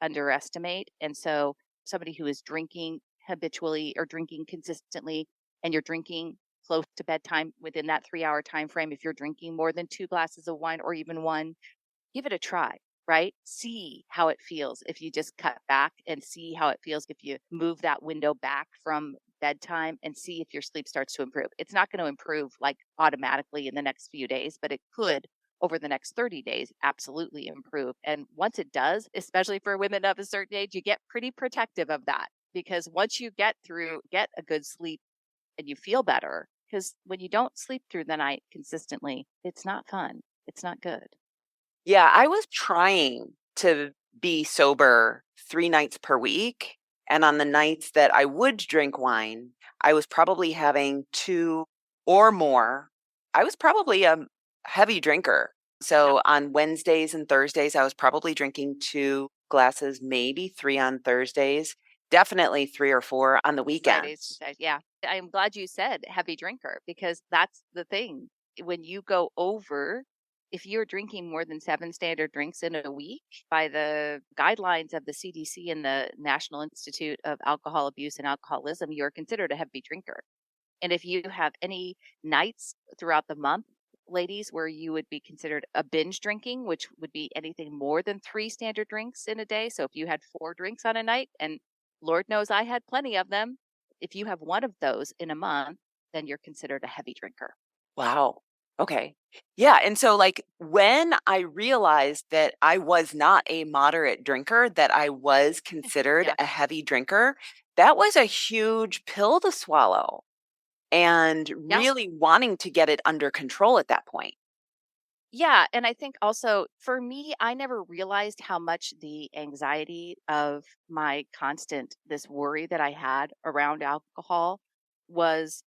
underestimate. And so somebody who is drinking habitually or drinking consistently, and you're drinking close to bedtime within that 3-hour time frame, if you're drinking more than 2 glasses of wine or even one, give it a try, right? See how it feels if you just cut back, and see how it feels if you move that window back from bedtime, and see if your sleep starts to improve. It's not going to improve like automatically in the next few days, but it could over the next 30 days absolutely improve. And once it does, especially for women of a certain age, you get pretty protective of that, because once you get a good sleep and you feel better, because when you don't sleep through the night consistently, it's not fun. It's not good. Yeah, I was trying to be sober 3 nights per week. And on the nights that I would drink wine, I was probably having 2 or more. I was probably a heavy drinker. So on Wednesdays and Thursdays, I was probably drinking 2 glasses, maybe 3 on Thursdays, definitely 3 or 4 on the weekends. Fridays, yeah. I'm glad you said heavy drinker, because that's the thing. When you go over, if you're drinking more than 7 standard drinks in a week, by the guidelines of the CDC and the National Institute of Alcohol Abuse and Alcoholism, you're considered a heavy drinker. And if you have any nights throughout the month, ladies, where you would be considered a binge drinking, which would be anything more than 3 standard drinks in a day. So if you had 4 drinks on a night, and Lord knows I had plenty of them, if you have one of those in a month, then you're considered a heavy drinker. Wow. Okay. Yeah. And so, like, when I realized that I was not a moderate drinker, that I was considered Yeah. a heavy drinker, that was a huge pill to swallow, and Yeah. really wanting to get it under control at that point. Yeah. And I think also for me, I never realized how much the anxiety of this worry that I had around alcohol was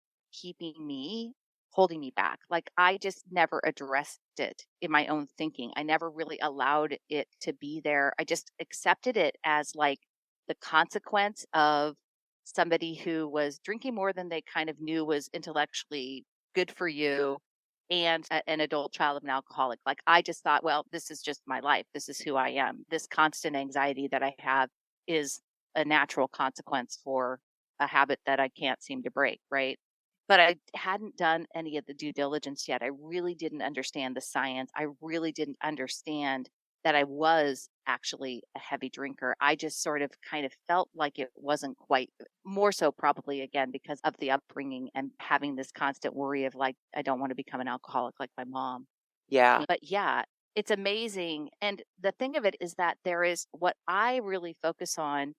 holding me back. Like I just never addressed it in my own thinking. I never really allowed it to be there. I just accepted it as like the consequence of somebody who was drinking more than they kind of knew was intellectually good for you, and an adult child of an alcoholic. Like I just thought, well, this is just my life. This is who I am. This constant anxiety that I have is a natural consequence for a habit that I can't seem to break, right? But I hadn't done any of the due diligence yet. I really didn't understand the science. I really didn't understand that I was actually a heavy drinker. I just sort of kind of felt like it wasn't quite, more so probably again because of the upbringing and having this constant worry of like, I don't want to become an alcoholic like my mom. Yeah. But yeah, it's amazing. And the thing of it is that there is what I really focus on,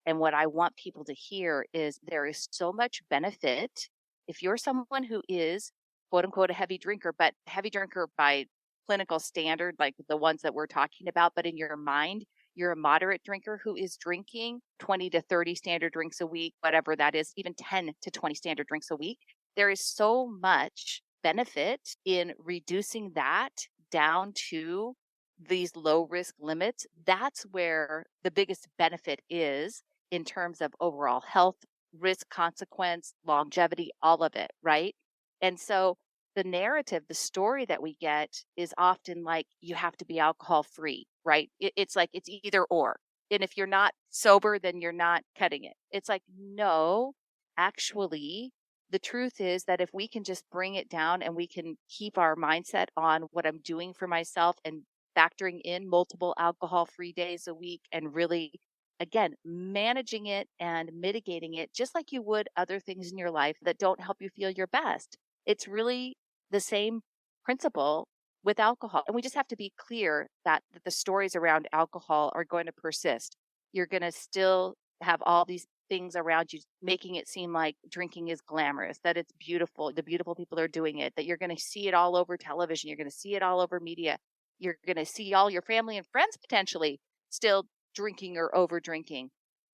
and what I want people to hear is there is so much benefit if you're someone who is quote unquote a heavy drinker, but heavy drinker by clinical standard, like the ones that we're talking about, but in your mind, you're a moderate drinker who is drinking 20 to 30 standard drinks a week, whatever that is, even 10 to 20 standard drinks a week. There is so much benefit in reducing that down to these low risk limits. That's where the biggest benefit is in terms of overall health, risk, consequence, longevity, all of it, right? And so the narrative, the story that we get is often like you have to be alcohol free, right? It's like it's either or. And if you're not sober, then you're not cutting it. It's like, no, actually, the truth is that if we can just bring it down and we can keep our mindset on what I'm doing for myself and factoring in multiple alcohol free days a week and really again, managing it and mitigating it just like you would other things in your life that don't help you feel your best. It's really the same principle with alcohol. And we just have to be clear that the stories around alcohol are going to persist. You're going to still have all these things around you making it seem like drinking is glamorous, that it's beautiful, the beautiful people are doing it, that you're going to see it all over television, you're going to see it all over media, you're going to see all your family and friends potentially still drinking or over drinking.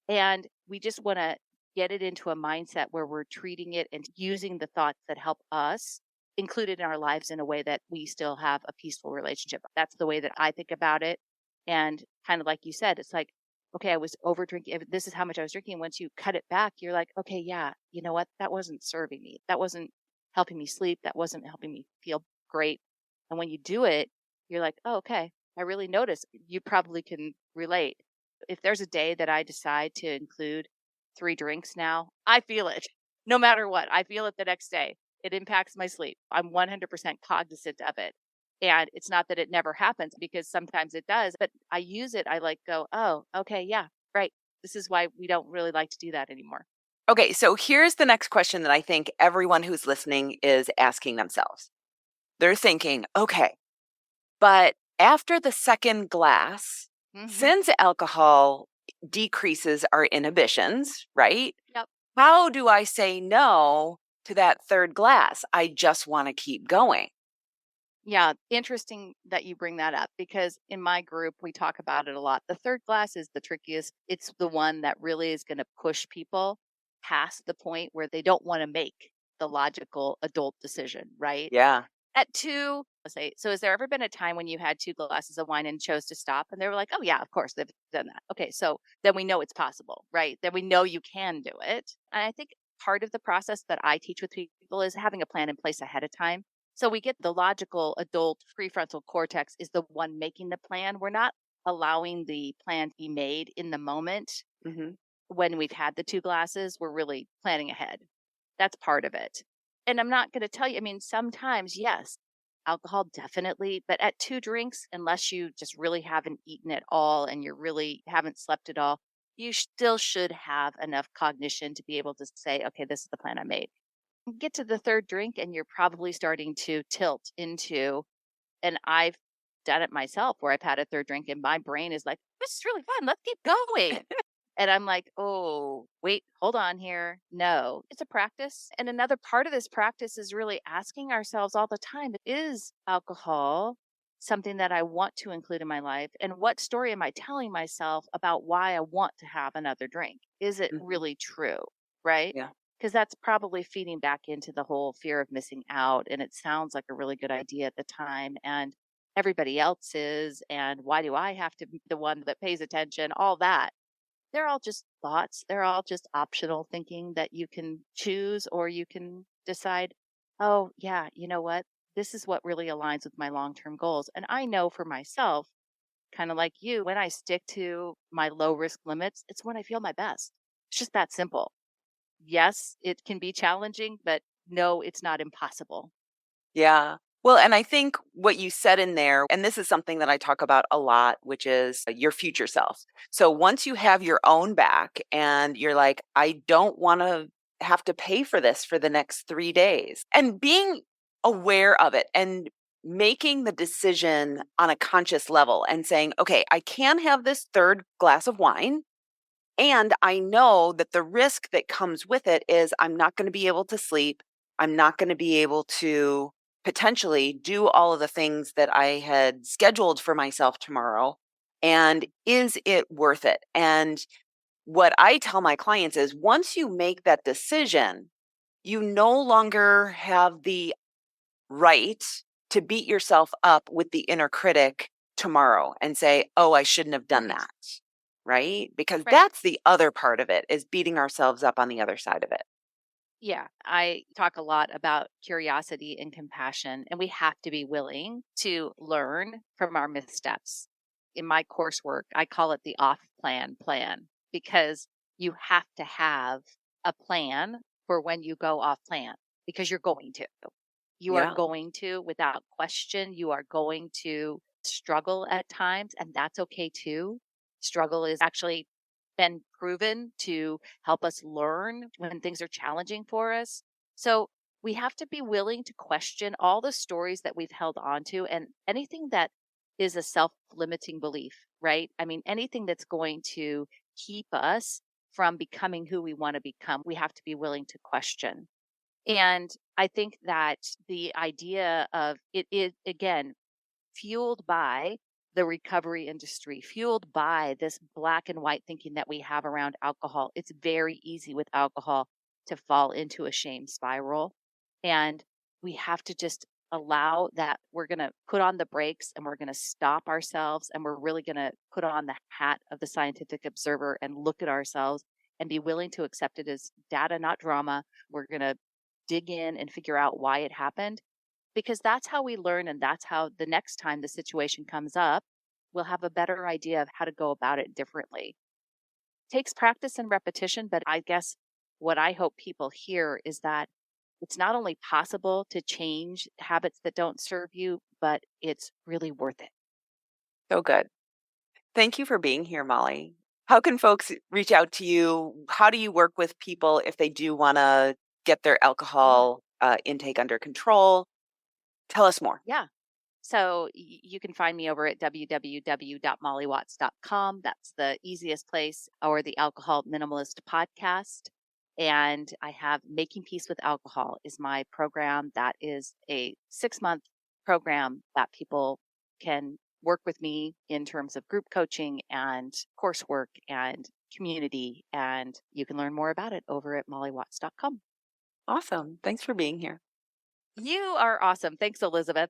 And we just want to get it into a mindset where we're treating it and using the thoughts that help us include it in our lives in a way that we still have a peaceful relationship. That's the way that I think about it. And kind of like you said, it's like, okay, I was over drinking. This is how much I was drinking. Once you cut it back, you're like, okay, yeah, you know what? That wasn't serving me. That wasn't helping me sleep. That wasn't helping me feel great. And when you do it, you're like, oh, okay, I really noticed. You probably can relate. If there's a day that I decide to include 3 drinks now, I feel it. No matter what, I feel it the next day. It impacts my sleep. I'm 100% cognizant of it. And it's not that it never happens, because sometimes it does, but I use it. I like go, oh, okay, yeah, right. This is why we don't really like to do that anymore. Okay, so here's the next question that I think everyone who's listening is asking themselves. They're thinking, okay, but after the second glass, since alcohol decreases our inhibitions, right? Yep. How do I say no to that third glass? I just want to keep going. Yeah, interesting that you bring that up, because in my group, we talk about it a lot. The third glass is the trickiest. It's the one that really is going to push people past the point where they don't want to make the logical adult decision, right? Yeah. At 2, let's say, so has there ever been a time when you had 2 glasses of wine and chose to stop? And they were like, oh, yeah, of course, they've done that. Okay, so then we know it's possible, right? Then we know you can do it. And I think part of the process that I teach with people is having a plan in place ahead of time. So we get the logical adult prefrontal cortex is the one making the plan. We're not allowing the plan to be made in the moment. When we've had the 2 glasses, we're really planning ahead. That's part of it. And I'm not going to tell you, I mean, sometimes, yes, alcohol definitely, but at 2 drinks, unless you just really haven't eaten at all and you really haven't slept at all, you still should have enough cognition to be able to say, okay, this is the plan I made. Get to the 3rd drink and you're probably starting to tilt into, and I've done it myself where I've had a 3rd drink and my brain is like, this is really fun. Let's keep going. And I'm like, oh, wait, hold on here. No, it's a practice. And another part of this practice is really asking ourselves all the time, is alcohol something that I want to include in my life? And what story am I telling myself about why I want to have another drink? Is it really true? Right? Yeah. Because that's probably feeding back into the whole fear of missing out. And it sounds like a really good idea at the time. And everybody else is. And why do I have to be the one that pays attention? All that. They're all just thoughts. They're all just optional thinking that you can choose, or you can decide, oh, yeah, you know what? This is what really aligns with my long-term goals. And I know for myself, kind of like you, when I stick to my low risk limits, it's when I feel my best. It's just that simple. Yes, it can be challenging, but no, it's not impossible. Yeah. Well, and I think what you said in there, and this is something that I talk about a lot, which is your future self. So once you have your own back and you're like, I don't want to have to pay for this for the next 3 days, and being aware of it and making the decision on a conscious level and saying, okay, I can have this third glass of wine. And I know that the risk that comes with it is I'm not going to be able to sleep. I'm not going to be able to potentially do all of the things that I had scheduled for myself tomorrow. And is it worth it? And what I tell my clients is once you make that decision, you no longer have the right to beat yourself up with the inner critic tomorrow and say, oh, I shouldn't have done that. Right? Because that's the other part of it, is beating ourselves up on the other side of it. Yeah, I talk a lot about curiosity and compassion, and we have to be willing to learn from our missteps. In my coursework, I call it the off plan, because you have to have a plan for when you go off plan, because you're going to. You are going to, without question, you are going to struggle at times, and that's okay too. Struggle is actually been proven to help us learn when things are challenging for us. So we have to be willing to question all the stories that we've held on to and anything that is a self-limiting belief, right? I mean, anything that's going to keep us from becoming who we want to become, we have to be willing to question. And I think that the idea of it is, again, fueled by the recovery industry, fueled by this black and white thinking that we have around alcohol. It's very easy with alcohol to fall into a shame spiral. And we have to just allow that. We're going to put on the brakes and we're going to stop ourselves. And we're really going to put on the hat of the scientific observer and look at ourselves and be willing to accept it as data, not drama. We're going to dig in and figure out why it happened, because that's how we learn. And that's how the next time the situation comes up, we'll have a better idea of how to go about it differently. It takes practice and repetition, but I guess what I hope people hear is that it's not only possible to change habits that don't serve you, but it's really worth it. So good. Thank you for being here, Molly. How can folks reach out to you? How do you work with people if they do want to get their alcohol intake under control? Tell us more. Yeah. So you can find me over at www.mollywatts.com. That's the easiest place, or the Alcohol Minimalist Podcast. And I have Making Peace with Alcohol is my program. That is a 6-month program that people can work with me in terms of group coaching and coursework and community. And you can learn more about it over at mollywatts.com. Awesome. Thanks for being here. You are awesome. Thanks, Elizabeth.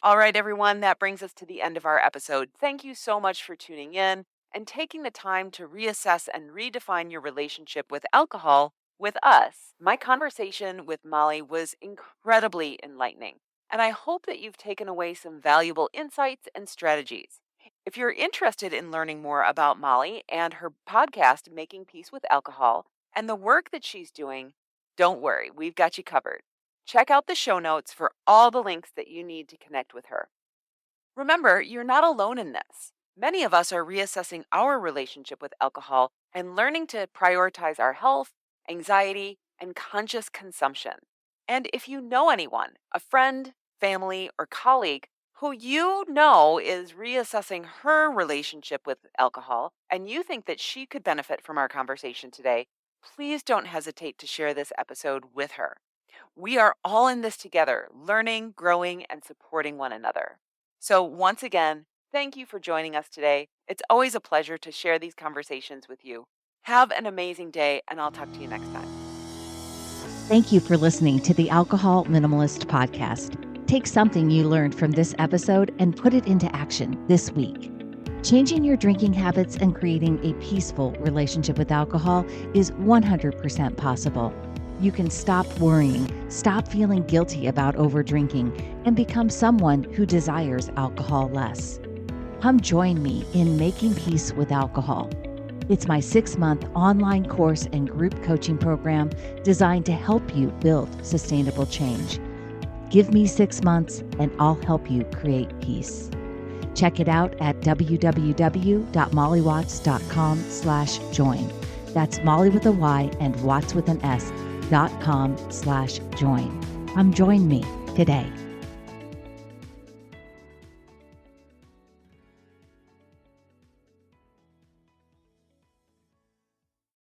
All right, everyone, that brings us to the end of our episode. Thank you so much for tuning in and taking the time to reassess and redefine your relationship with alcohol with us. My conversation with Molly was incredibly enlightening, and I hope that you've taken away some valuable insights and strategies. If you're interested in learning more about Molly and her podcast, Making Peace with Alcohol, and the work that she's doing, don't worry, we've got you covered. Check out the show notes for all the links that you need to connect with her. Remember, you're not alone in this. Many of us are reassessing our relationship with alcohol and learning to prioritize our health, anxiety, and conscious consumption. And if you know anyone, a friend, family, or colleague who you know is reassessing her relationship with alcohol, and you think that she could benefit from our conversation today, please don't hesitate to share this episode with her. We are all in this together, learning, growing, and supporting one another. So once again, thank you for joining us today. It's always a pleasure to share these conversations with you. Have an amazing day, and I'll talk to you next time. Thank you for listening to the Alcohol Minimalist Podcast. Take something you learned from this episode and put it into action this week. Changing your drinking habits and creating a peaceful relationship with alcohol is 100% possible. You can stop worrying, stop feeling guilty about overdrinking, and become someone who desires alcohol less. Come join me in Making Peace with Alcohol. It's my 6-month online course and group coaching program designed to help you build sustainable change. Give me 6 months and I'll help you create peace. Check it out at www.mollywatts.com/join. That's Molly with a Y and Watts with an S.com/join. Come join me today.